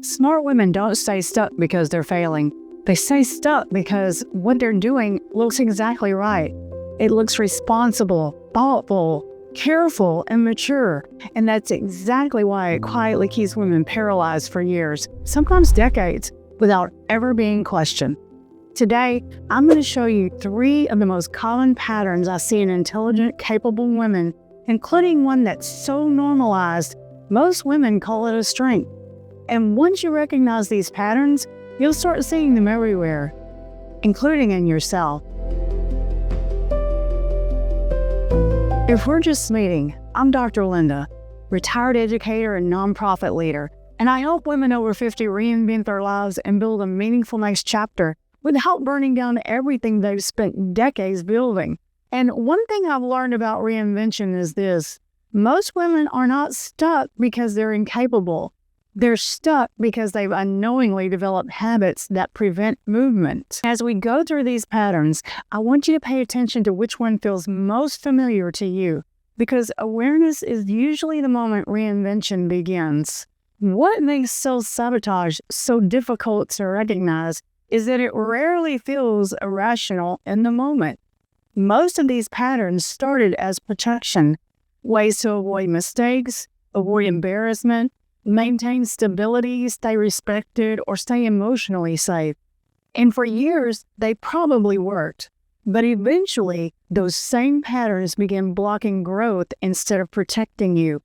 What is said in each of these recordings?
Smart women don't stay stuck because they're failing. They stay stuck because what they're doing looks exactly right. It looks responsible, thoughtful, careful, and mature. And that's exactly why it quietly keeps women paralyzed for years, sometimes decades, without ever being questioned. Today, I'm going to show you 3 of the most common patterns I see in intelligent, capable women, including one that's so normalized, most women call it a strength. And once you recognize these patterns, you'll start seeing them everywhere, including in yourself. If we're just meeting, I'm Dr. Linda, retired educator and nonprofit leader, and I help women over 50 reinvent their lives and build a meaningful next chapter without burning down everything they've spent decades building. And one thing I've learned about reinvention is this: most women are not stuck because they're incapable. They're stuck because they've unknowingly developed habits that prevent movement. As we go through these patterns, I want you to pay attention to which one feels most familiar to you, because awareness is usually the moment reinvention begins. What makes self-sabotage so difficult to recognize is that it rarely feels irrational in the moment. Most of these patterns started as protection, ways to avoid mistakes, avoid embarrassment, maintain stability, stay respected, or stay emotionally safe. And for years, they probably worked. But eventually, those same patterns began blocking growth instead of protecting you.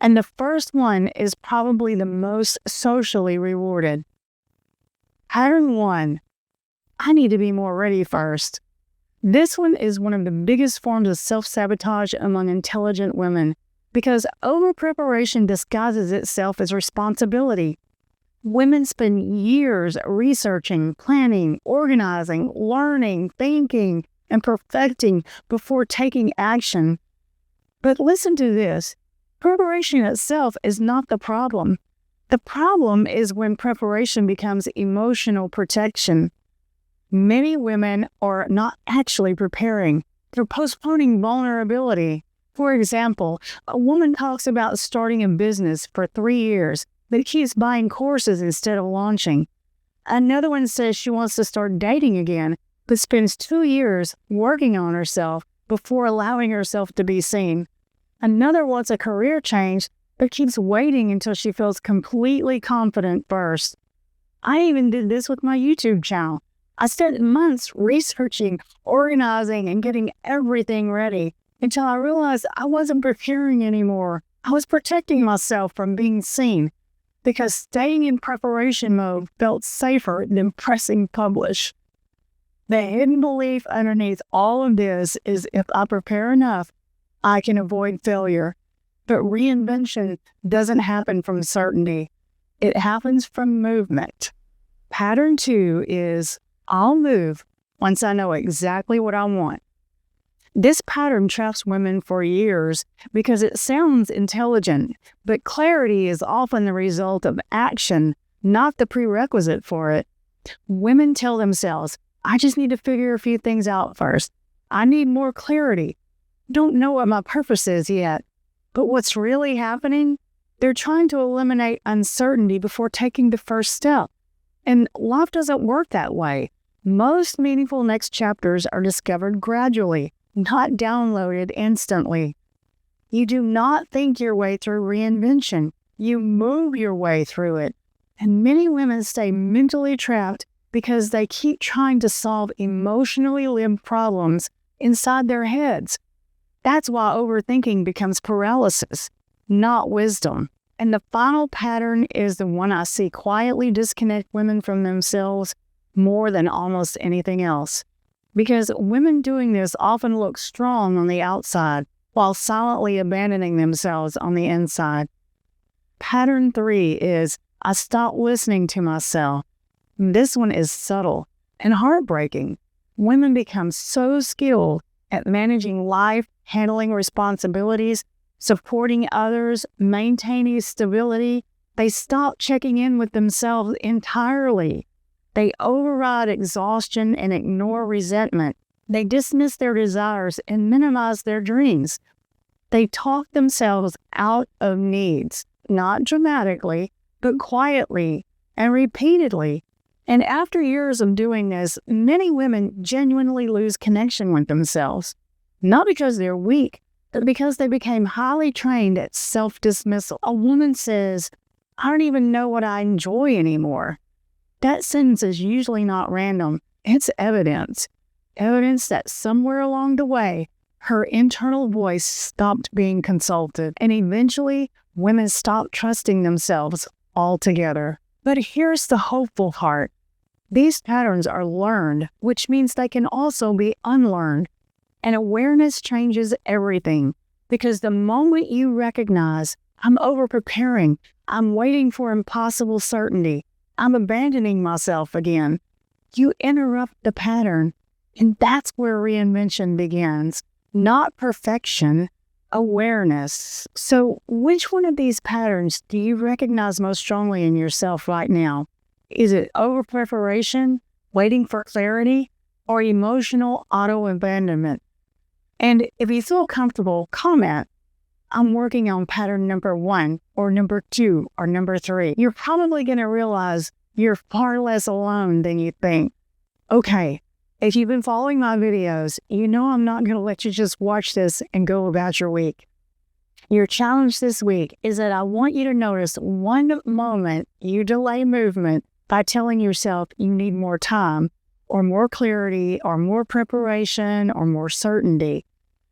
And the first one is probably the most socially rewarded. Pattern 1, I need to be more ready first. This one is one of the biggest forms of self-sabotage among intelligent women, because over-preparation disguises itself as responsibility. Women spend years researching, planning, organizing, learning, thinking, and perfecting before taking action. But listen to this: preparation itself is not the problem. The problem is when preparation becomes emotional protection. Many women are not actually preparing. They're postponing vulnerability. For example, a woman talks about starting a business for 3 years, but keeps buying courses instead of launching. Another one says she wants to start dating again, but spends 2 years working on herself before allowing herself to be seen. Another wants a career change, but keeps waiting until she feels completely confident first. I even did this with my YouTube channel. I spent months researching, organizing, and getting everything ready until I realized I wasn't preparing anymore. I was protecting myself from being seen because staying in preparation mode felt safer than pressing publish. The hidden belief underneath all of this is if I prepare enough, I can avoid failure. But reinvention doesn't happen from certainty. It happens from movement. Pattern 2 is I'll move once I know exactly what I want. This pattern traps women for years because it sounds intelligent, but clarity is often the result of action, not the prerequisite for it. Women tell themselves, I just need to figure a few things out first. I need more clarity. Don't know what my purpose is yet. But what's really happening? They're trying to eliminate uncertainty before taking the first step. And life doesn't work that way. Most meaningful next chapters are discovered gradually, not downloaded instantly. You do not think your way through reinvention. You move your way through it. And many women stay mentally trapped because they keep trying to solve emotionally lived problems inside their heads. That's why overthinking becomes paralysis, not wisdom. And the final pattern is the one I see quietly disconnect women from themselves more than almost anything else. Because women doing this often look strong on the outside while silently abandoning themselves on the inside. Pattern 3 is I stop listening to myself. This one is subtle and heartbreaking. Women become so skilled at managing life, handling responsibilities, supporting others, maintaining stability, they stop checking in with themselves entirely. They override exhaustion and ignore resentment. They dismiss their desires and minimize their dreams. They talk themselves out of needs, not dramatically, but quietly and repeatedly. And after years of doing this, many women genuinely lose connection with themselves, not because they're weak, but because they became highly trained at self-dismissal. A woman says, "I don't even know what I enjoy anymore." That sentence is usually not random. It's evidence that somewhere along the way, her internal voice stopped being consulted, and eventually women stopped trusting themselves altogether. But here's the hopeful part. These patterns are learned, which means they can also be unlearned. And awareness changes everything, because the moment you recognize, I'm over-preparing, I'm waiting for impossible certainty, I'm abandoning myself again, you interrupt the pattern. And that's where reinvention begins. Not perfection, awareness. So which one of these patterns do you recognize most strongly in yourself right now? Is it over-preparation, waiting for clarity, or emotional auto-abandonment? And if you feel comfortable, comment, "I'm working on pattern number 1, or number 2, or number 3. You're probably going to realize you're far less alone than you think. Okay, if you've been following my videos, you know I'm not going to let you just watch this and go about your week. Your challenge this week is that I want you to notice one moment you delay movement by telling yourself you need more time, or more clarity, or more preparation, or more certainty.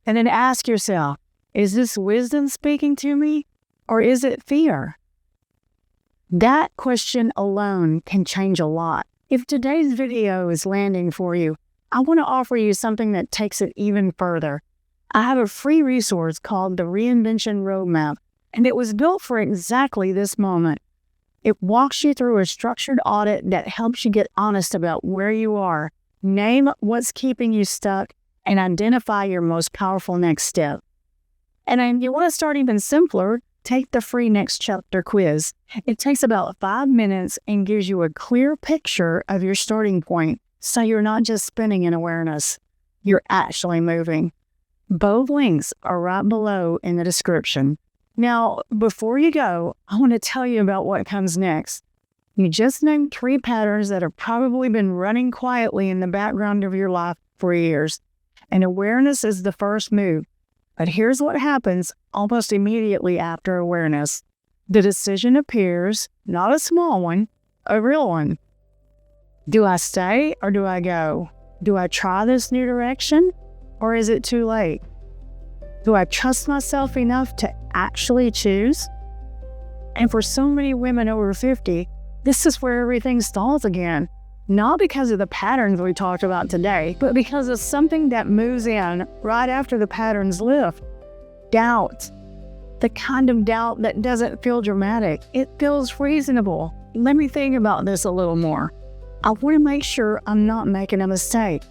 And then ask yourself, is this wisdom speaking to me, or is it fear? That question alone can change a lot. If today's video is landing for you, I want to offer you something that takes it even further. I have a free resource called the Reinvention Roadmap, and it was built for exactly this moment. It walks you through a structured audit that helps you get honest about where you are, name what's keeping you stuck, and identify your most powerful next step. And if you want to start even simpler, take the free Next Chapter quiz. It takes about 5 minutes and gives you a clear picture of your starting point, so you're not just spinning in awareness, you're actually moving. Both links are right below in the description. Now, before you go, I want to tell you about what comes next. You just named 3 patterns that have probably been running quietly in the background of your life for years. And awareness is the first move. But here's what happens almost immediately after awareness. The decision appears, not a small one, a real one. Do I stay or do I go? Do I try this new direction, or is it too late? Do I trust myself enough to actually choose? And for so many women over 50, this is where everything stalls again. Not because of the patterns we talked about today, but because of something that moves in right after the patterns lift. Doubt. The kind of doubt that doesn't feel dramatic. It feels reasonable. Let me think about this a little more. I want to make sure I'm not making a mistake.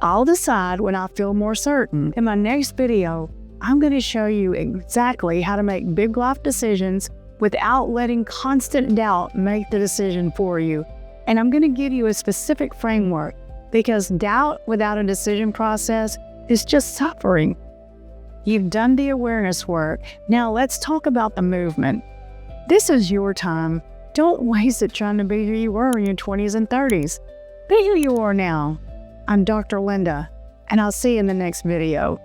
I'll decide when I feel more certain. In my next video, I'm going to show you exactly how to make big life decisions without letting constant doubt make the decision for you. And I'm going to give you a specific framework, because doubt without a decision process is just suffering. You've done the awareness work. Now let's talk about the movement. This is your time. Don't waste it trying to be who you were in your 20s and 30s. Be who you are now. I'm Dr. Linda, and I'll see you in the next video.